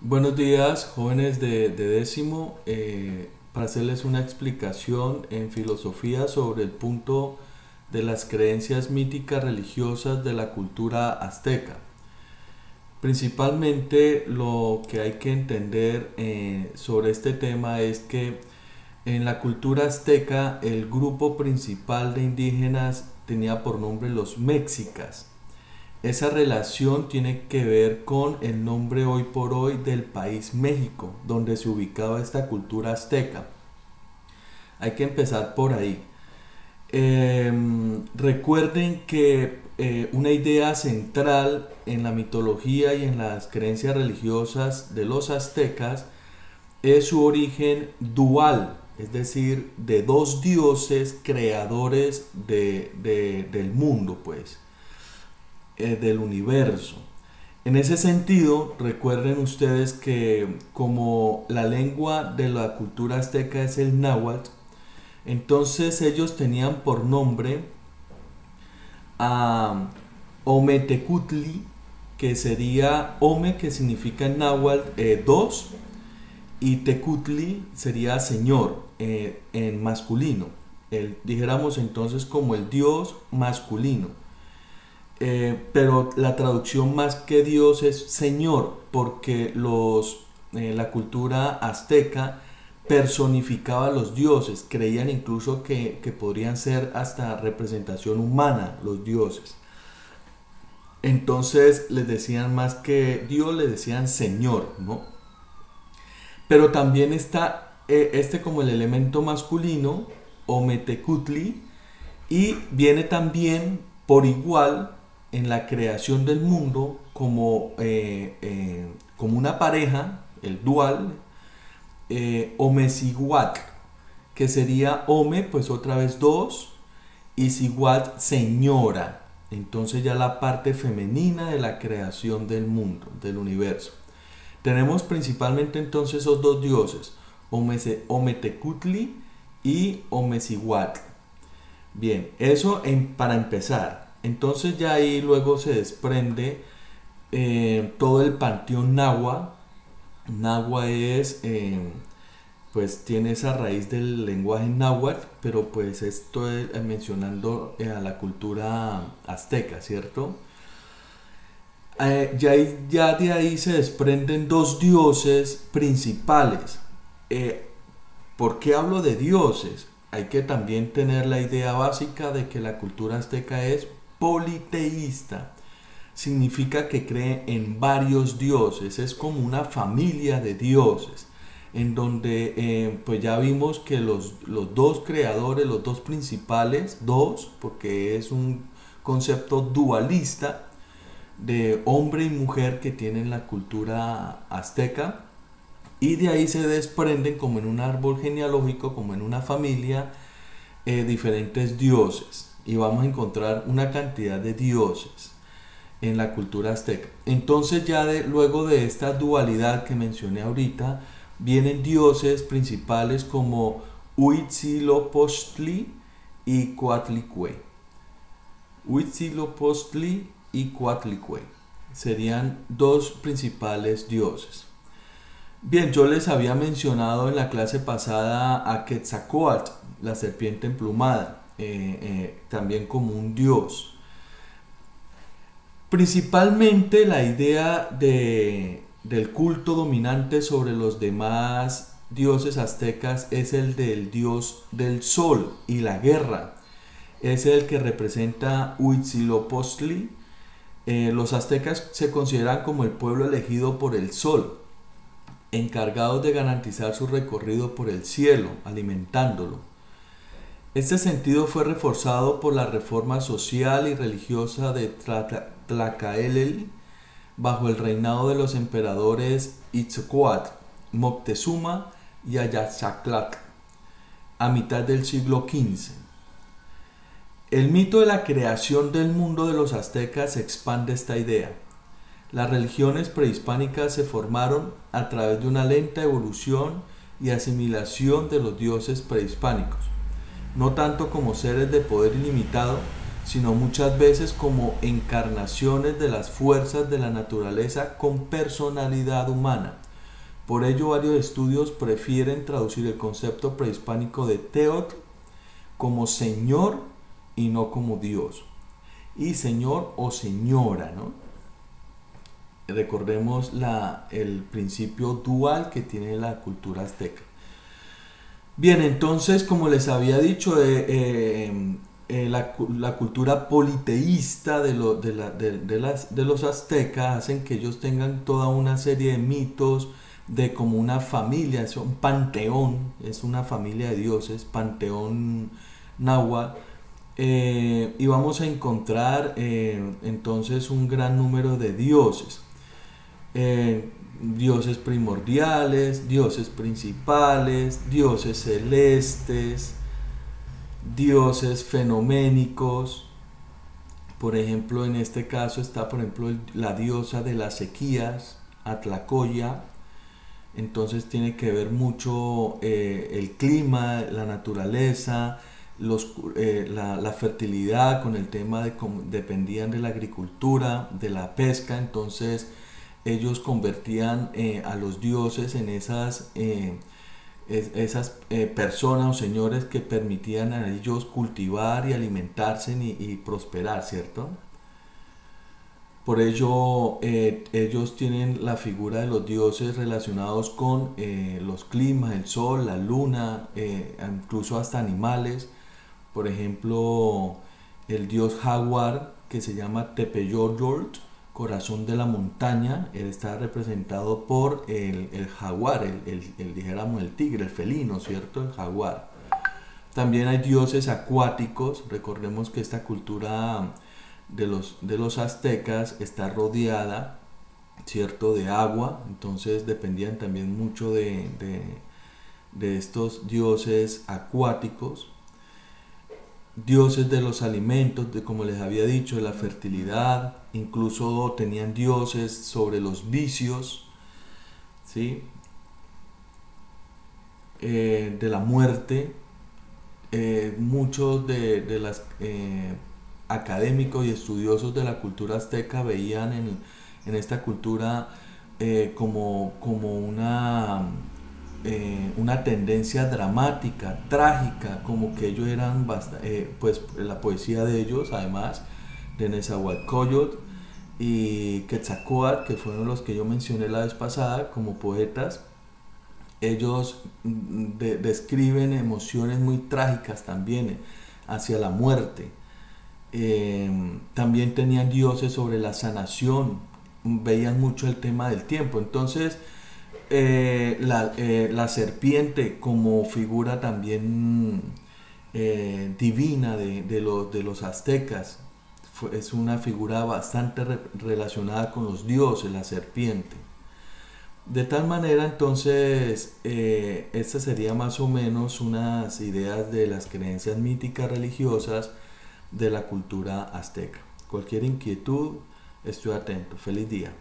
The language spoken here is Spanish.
Buenos días, jóvenes de décimo. Para hacerles una explicación en filosofía sobre el punto de las creencias míticas religiosas de la cultura azteca. Principalmente lo que hay que entender sobre este tema es que en la cultura azteca el grupo principal de indígenas tenía por nombre los mexicas. Esa relación tiene que ver con el nombre hoy por hoy del país México, donde se ubicaba esta cultura azteca. Hay que empezar por ahí. Recuerden que una idea central en la mitología y en las creencias religiosas de los aztecas es su origen dual, es decir, de dos dioses creadores del mundo, pues del universo. En ese sentido, recuerden ustedes que como la lengua de la cultura azteca es el náhuatl, entonces ellos tenían por nombre a Ometecutli, que sería Ome, que significa en náhuatl dos, y Tecutli sería señor en masculino. Dijéramos entonces como el dios masculino. Pero la traducción más que Dios es Señor, porque la cultura azteca personificaba a los dioses, creían incluso que podrían ser hasta representación humana los dioses. Entonces les decían más que Dios, le decían Señor, ¿no? Pero también está como el elemento masculino, Ometecutli, y viene también por igual en la creación del mundo como una pareja, el dual, Omeciguatl, que sería Ome, pues otra vez dos, y Ciguatl, señora. Entonces ya la parte femenina de la creación del mundo, del universo. Tenemos principalmente entonces esos dos dioses, Ometecutli y Omeciguatl. Bien, eso para empezar. Entonces ya ahí luego se desprende todo el panteón nahua. Nahua es, pues tiene esa raíz del lenguaje náhuatl, pero pues esto es mencionando a la cultura azteca, ¿cierto? Ya de ahí se desprenden dos dioses principales. ¿Por qué hablo de dioses? Hay que también tener la idea básica de que la cultura azteca es politeísta. Significa que cree en varios dioses, es como una familia de dioses, en donde pues ya vimos que los dos creadores, los dos principales, porque es un concepto dualista de hombre y mujer que tienen la cultura azteca, y de ahí se desprenden como en un árbol genealógico, como en una familia, diferentes dioses, y vamos a encontrar una cantidad de dioses en la cultura azteca. Entonces ya luego de esta dualidad que mencioné ahorita, vienen dioses principales como Huitzilopochtli y Coatlicue. Huitzilopochtli y Coatlicue serían dos principales dioses. Bien, yo les había mencionado en la clase pasada a Quetzalcóatl, la serpiente emplumada, también como un dios. Principalmente la idea del culto dominante sobre los demás dioses aztecas es el del dios del sol y la guerra. Es el que representa Huitzilopochtli. Los aztecas se consideran como el pueblo elegido por el sol, encargados de garantizar su recorrido por el cielo, alimentándolo. Este sentido fue reforzado por la reforma social y religiosa de Tlacaelel bajo el reinado de los emperadores Itzcoatl, Moctezuma y Ayaxatl a mitad del siglo XV. El mito de la creación del mundo de los aztecas expande esta idea. Las religiones prehispánicas se formaron a través de una lenta evolución y asimilación de los dioses prehispánicos, no tanto como seres de poder ilimitado, sino muchas veces como encarnaciones de las fuerzas de la naturaleza con personalidad humana, Por ello, varios estudios prefieren traducir el concepto prehispánico de Teotl como señor y no como Dios. Y señor o señora, ¿no? Recordemos el principio dual que tiene la cultura azteca. Bien, entonces, como les había dicho, la cultura politeísta de los aztecas hacen que ellos tengan toda una serie de mitos de como una familia, es un panteón, es una familia de dioses, panteón náhuatl. Y vamos a encontrar entonces un gran número de dioses. Dioses primordiales, dioses principales, dioses celestes, dioses fenoménicos. Por ejemplo, en este caso está, por ejemplo, la diosa de las sequías, Atlacoya. Entonces tiene que ver mucho el clima, la naturaleza, la fertilidad con el tema de cómo dependían de la agricultura, de la pesca. Entonces ellos convertían a los dioses en esas personas o señores que permitían a ellos cultivar y alimentarse y prosperar, ¿cierto? Por ello ellos tienen la figura de los dioses relacionados con los climas, el sol, la luna, incluso hasta animales. Por ejemplo, el dios jaguar, que se llama Tepeyoyort, corazón de la montaña, él está representado por el jaguar, dijéramos el tigre, el felino, ¿cierto? El jaguar. También hay dioses acuáticos. Recordemos que esta cultura de los aztecas está rodeada, ¿cierto?, de agua. Entonces dependían también mucho de estos dioses acuáticos. Dioses de los alimentos, como les había dicho, de la fertilidad. Incluso tenían dioses sobre los vicios, ¿sí? De la muerte. Muchos de los académicos y estudiosos de la cultura azteca veían en esta cultura como una tendencia dramática, trágica, como que ellos eran pues la poesía de ellos, además de Nezahualcóyotl y Quetzalcóatl, que fueron los que yo mencioné la vez pasada como poetas. Ellos describen emociones muy trágicas también hacia la muerte. También tenían dioses sobre la sanación, veían mucho el tema del tiempo. Entonces la serpiente como figura también divina de los aztecas es una figura bastante relacionada con los dioses, la serpiente. De tal manera, entonces, esta sería más o menos unas ideas de las creencias míticas religiosas de la cultura azteca. Cualquier inquietud, estoy atento. Feliz día.